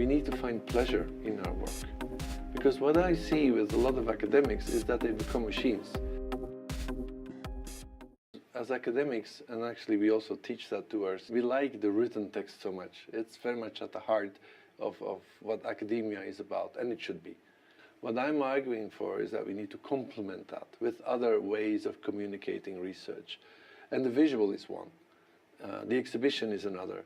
we need to find pleasure in our work. Because what I see with a lot of academics is that they become machines. As academics, and actually we also teach that to us, we like the written text so much. It's very much at the heart of what academia is about, and it should be. What I'm arguing for is that we need to complement that with other ways of communicating research. And the visual is one. The exhibition is another.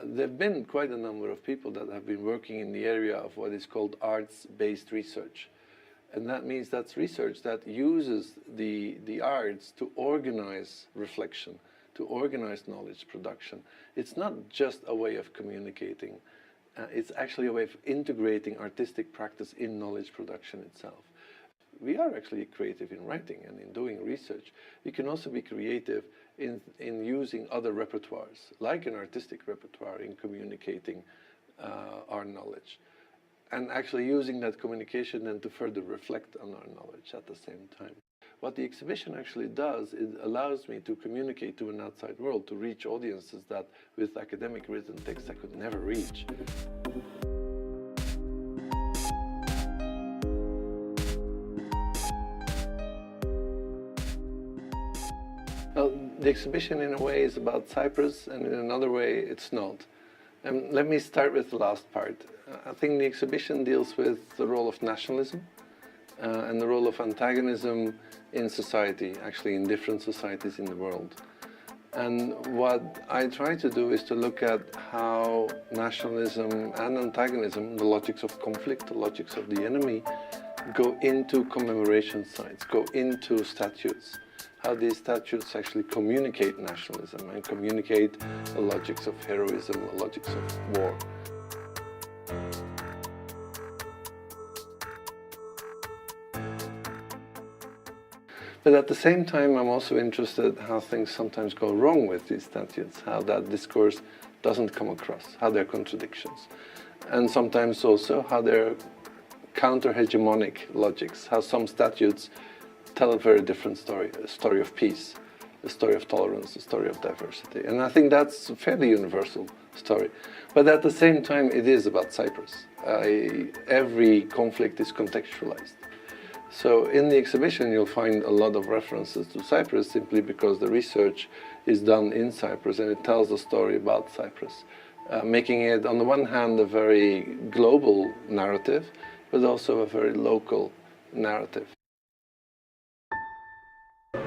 There have been quite a number of people that have been working in the area of what is called arts-based research. And that means that's research that uses the arts to organize reflection, to organize knowledge production. It's not just a way of communicating. It's actually a way of integrating artistic practice in knowledge production itself. We are actually creative in writing and in doing research. We can also be creative in using other repertoires, like an artistic repertoire, in communicating our knowledge. And actually using that communication then to further reflect on our knowledge at the same time. What the exhibition actually does, it allows me to communicate to an outside world, to reach audiences that with academic written text I could never reach. Well, the exhibition in a way is about Cyprus, and in another way it's not. Let me start with the last part. I think the exhibition deals with the role of nationalism and the role of antagonism in society, actually in different societies in the world. And what I try to do is to look at how nationalism and antagonism, the logics of conflict, the logics of the enemy, go into commemoration sites, go into statues. How these statues actually communicate nationalism and communicate the logics of heroism, the logics of war. But at the same time, I'm also interested how things sometimes go wrong with these statues, how that discourse doesn't come across, how there are contradictions. And sometimes also how there are counter-hegemonic logics, how some statues tell a very different story, a story of peace, a story of tolerance, a story of diversity. And I think that's a fairly universal story. But at the same time, it is about Cyprus. Every conflict is contextualized. So in the exhibition, you'll find a lot of references to Cyprus simply because the research is done in Cyprus and it tells a story about Cyprus, making it, on the one hand, a very global narrative, but also a very local narrative.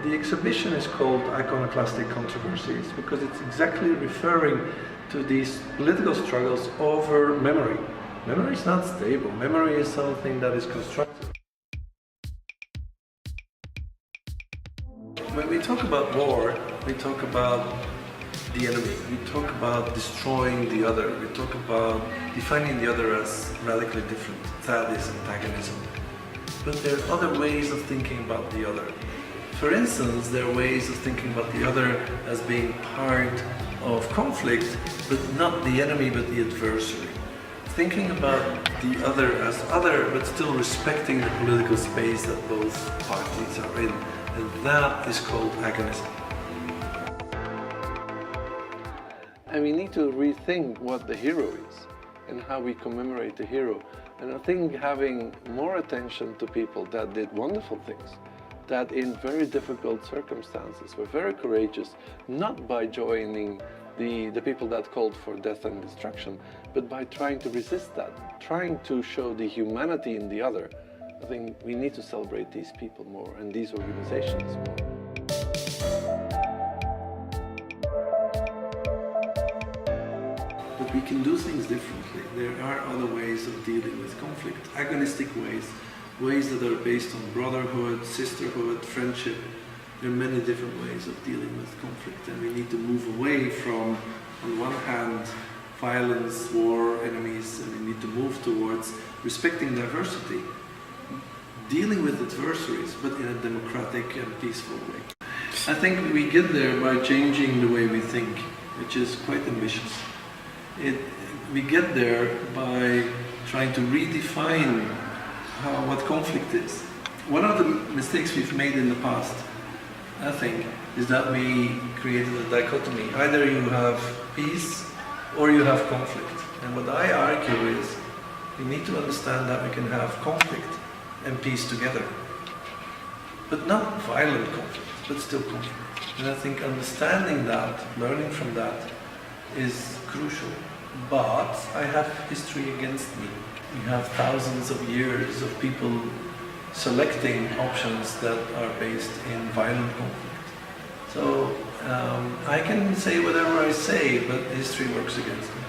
The exhibition is called Iconoclastic Controversies because it's exactly referring to these political struggles over memory. Memory is not stable. Memory is something that is constructed. When we talk about war, we talk about the enemy. We talk about destroying the other. We talk about defining the other as radically different. That is antagonism. But there are other ways of thinking about the other. For instance, there are ways of thinking about the other as being part of conflict, but not the enemy, but the adversary. Thinking about the other as other, but still respecting the political space that both parties are in. And that is called agonism. And we need to rethink what the hero is and how we commemorate the hero. And I think having more attention to people that did wonderful things, that in very difficult circumstances were very courageous, not by joining the people that called for death and destruction, but by trying to resist that, trying to show the humanity in the other. I think we need to celebrate these people more and these organizations more. But we can do things differently. There are other ways of dealing with conflict, agonistic ways, ways that are based on brotherhood, sisterhood, friendship. There are many different ways of dealing with conflict, and we need to move away from, on one hand, violence, war, enemies, and we need to move towards respecting diversity, dealing with adversaries, but in a democratic and peaceful way. I think we get there by changing the way we think, which is quite ambitious. We get there by trying to redefine what conflict is. One of the mistakes we've made in the past, I think, is that we created a dichotomy. Either you have peace or you have conflict. And what I argue is we need to understand that we can have conflict and peace together. But not violent conflict, but still conflict. And I think understanding that, learning from that, is crucial. But I have history against me. We have thousands of years of people selecting options that are based in violent conflict. So I can say whatever I say, but history works against me.